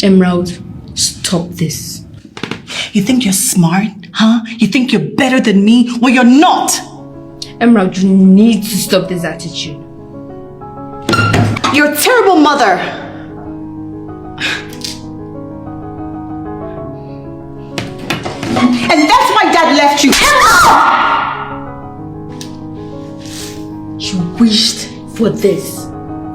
Emerald, stop this. You think you're smart, huh? You think you're better than me? Well, you're not! Emerald, you need to stop this attitude. You're a terrible mother! And that's why Dad left you! You wished for this.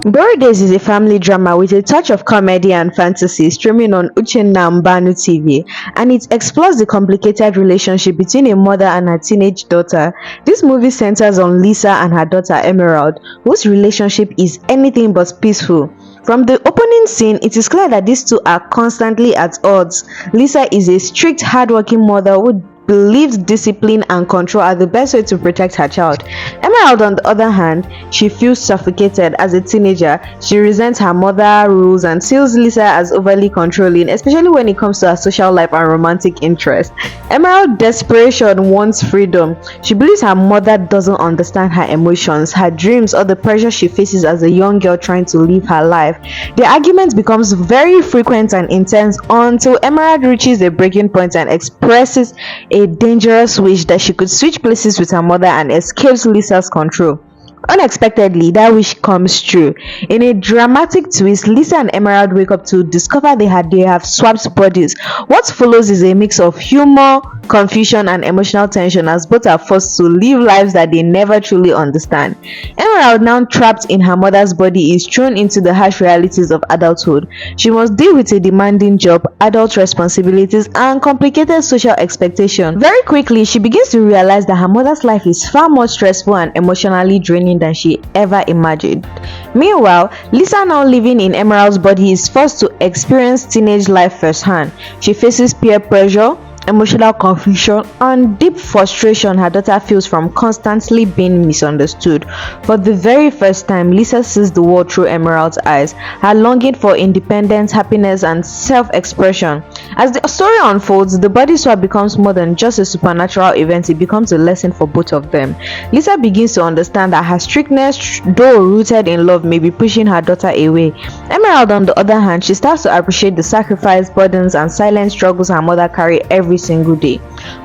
Buari is a family drama with a touch of comedy and fantasy, streaming on Uchenna Mbanu TV, and it explores the complicated relationship between a mother and her teenage daughter. This movie centers on Lisa and her daughter Emerald, whose relationship is anything but peaceful. From the opening scene, it is clear that these two are constantly at odds. Lisa is a strict, hardworking mother who believes discipline and control are the best way to protect her child. Emerald, on the other hand, she feels suffocated as a teenager. She resents her mother's rules and sees Lisa as overly controlling, especially when it comes to her social life and romantic interest. Emerald's desperation wants freedom. She believes her mother doesn't understand her emotions, her dreams, or the pressure she faces as a young girl trying to live her life. The argument becomes very frequent and intense until Emerald reaches a breaking point and expresses a dangerous wish that she could switch places with her mother and escape Lisa's control. Unexpectedly, that wish comes true. In a dramatic twist, Lisa and Emerald wake up to discover they have swapped bodies. What follows is a mix of humor, confusion, and emotional tension as both are forced to live lives that they never truly understand. Emerald, now trapped in her mother's body, is thrown into the harsh realities of adulthood. She must deal with a demanding job, adult responsibilities, and complicated social expectations. Very quickly, she begins to realize that her mother's life is far more stressful and emotionally draining than she ever imagined. Meanwhile, Lisa, now living in Emerald's body, is forced to experience teenage life firsthand. She faces peer pressure, emotional confusion, and deep frustration her daughter feels from constantly being misunderstood. For the very first time, Lisa sees the world through Emerald's eyes, her longing for independence, happiness, and self-expression. As the story unfolds, the body swap becomes more than just a supernatural event, it becomes a lesson for both of them. Lisa begins to understand that her strictness, though rooted in love, may be pushing her daughter away. Emerald, on the other hand, she starts to appreciate the sacrifice, burdens, and silent struggles her mother carries every single day.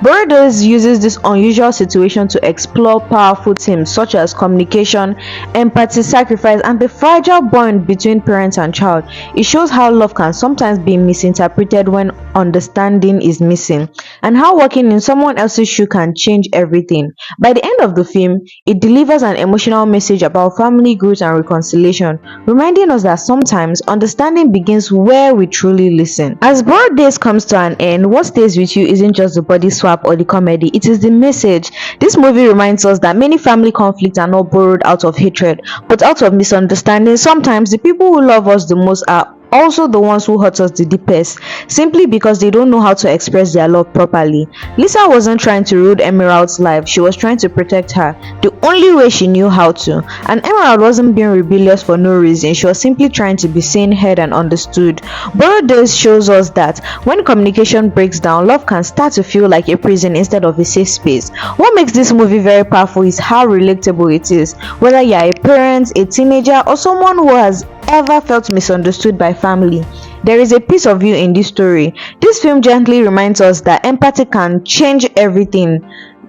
Buari uses this unusual situation to explore powerful themes such as communication, empathy, sacrifice, and the fragile bond between parent and child. It shows how love can sometimes be misinterpreted when understanding is missing, and how working in someone else's shoe can change everything. By the end of the film, it delivers an emotional message about family growth and reconciliation, reminding us that sometimes understanding begins where we truly listen. As Buari comes to an end, what stays with you isn't just the body swap or the comedy, it is the message. This movie reminds us that many family conflicts are not borrowed out of hatred, but out of misunderstanding. Sometimes the people who love us the most are also the ones who hurt us the deepest, simply because they don't know how to express their love properly. Lisa wasn't trying to ruin Emerald's life, she was trying to protect her the only way she knew how to. And Emerald wasn't being rebellious for no reason, she was simply trying to be seen, heard, and understood. Buari shows us that when communication breaks down, love can start to feel like a prison instead of a safe space. What makes this movie very powerful is how relatable it is. Whether you are a parent, a teenager, or someone who has ever felt misunderstood by family, there is a piece of you in this story. This film gently reminds us that empathy can change everything,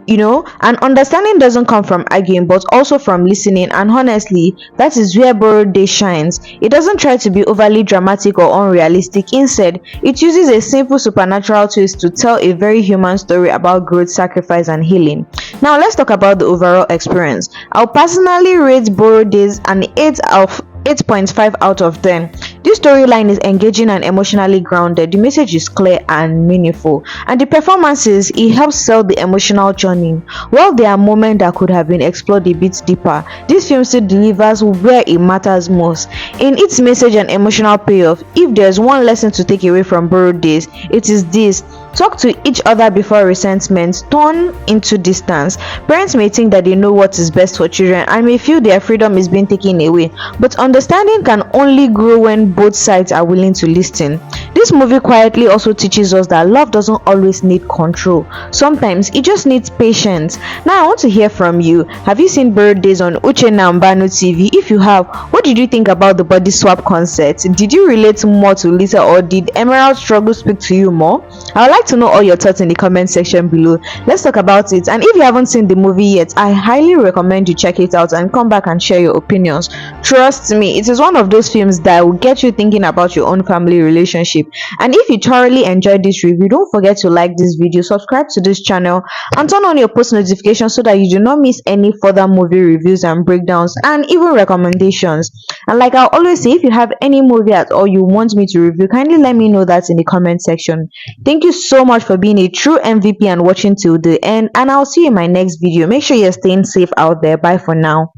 and understanding doesn't come from arguing but also from listening, and honestly, that is where Buari shines. It doesn't try to be overly dramatic or unrealistic. Instead, it uses a simple supernatural twist to tell a very human story about growth, sacrifice, and healing. Now let's talk about the overall experience. I'll personally rate Buari an 8.5 out of 10. This storyline is engaging and emotionally grounded. The message is clear and meaningful, and the performances, it helps sell the emotional journey. While there are moments that could have been explored a bit deeper, this film still delivers where it matters most, in its message and emotional payoff. If there's one lesson to take away from Buari, it is this: talk to each other before resentment turn into distance. Parents may think that they know what is best for children and may feel their freedom is being taken away, but understanding can only grow when both sides are willing to listen. This movie quietly also teaches us that love doesn't always need control. Sometimes it just needs patience. Now I want to hear from you. Have you seen Birthdays on Uchenna Mbano TV? If you have, what did you think about the body swap concept? Did you relate more to Lisa, or did Emerald's struggle speak to you more? I would like to know all your thoughts in the comment section below. Let's talk about it. And if you haven't seen the movie yet, I highly recommend you check it out and come back and share your opinions. Trust me, it is one of those films that will get you thinking about your own family relationship. And if you thoroughly enjoyed this review, don't forget to like this video, subscribe to this channel, and turn on your post notifications so that you do not miss any further movie reviews and breakdowns and even recommendations. And like I always say, if you have any movie at all you want me to review, kindly let me know that in the comment section. Thank you so much for being a true MVP and watching till the end, and I'll see you in my next video. Make sure you're staying safe out there. Bye for now.